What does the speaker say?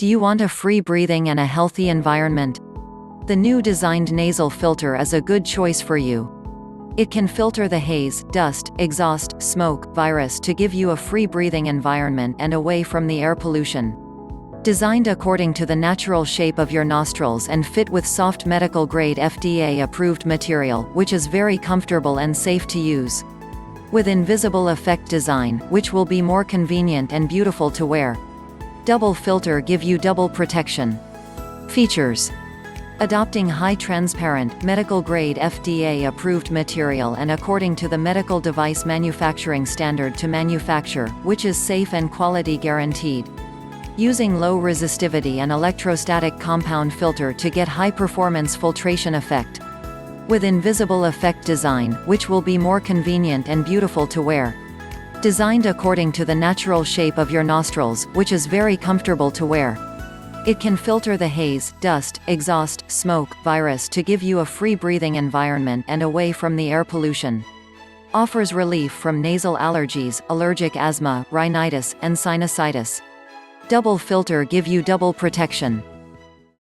Do you want a free breathing and a healthy environment? The new designed nasal filter is a good choice for you. It can filter the haze, dust, exhaust, smoke, virus to give you a free breathing environment and away from the air pollution. Designed according to the natural shape of your nostrils and fit with soft medical-grade FDA-approved material, which is very comfortable and safe to use. With invisible effect design, which will be more convenient and beautiful to wear. Double filter give you double protection. Features: adopting high transparent, medical-grade FDA-approved material and according to the medical device manufacturing standard to manufacture, which is safe and quality guaranteed. Using low resistivity and electrostatic compound filter to get high-performance filtration effect. With invisible effect design, which will be more convenient and beautiful to wear. Designed according to the natural shape of your nostrils, which is very comfortable to wear. It can filter the haze, dust, exhaust, smoke, virus to give you a free breathing environment and away from the air pollution. Offers relief from nasal allergies, allergic asthma, rhinitis, and sinusitis. Double filter give you double protection.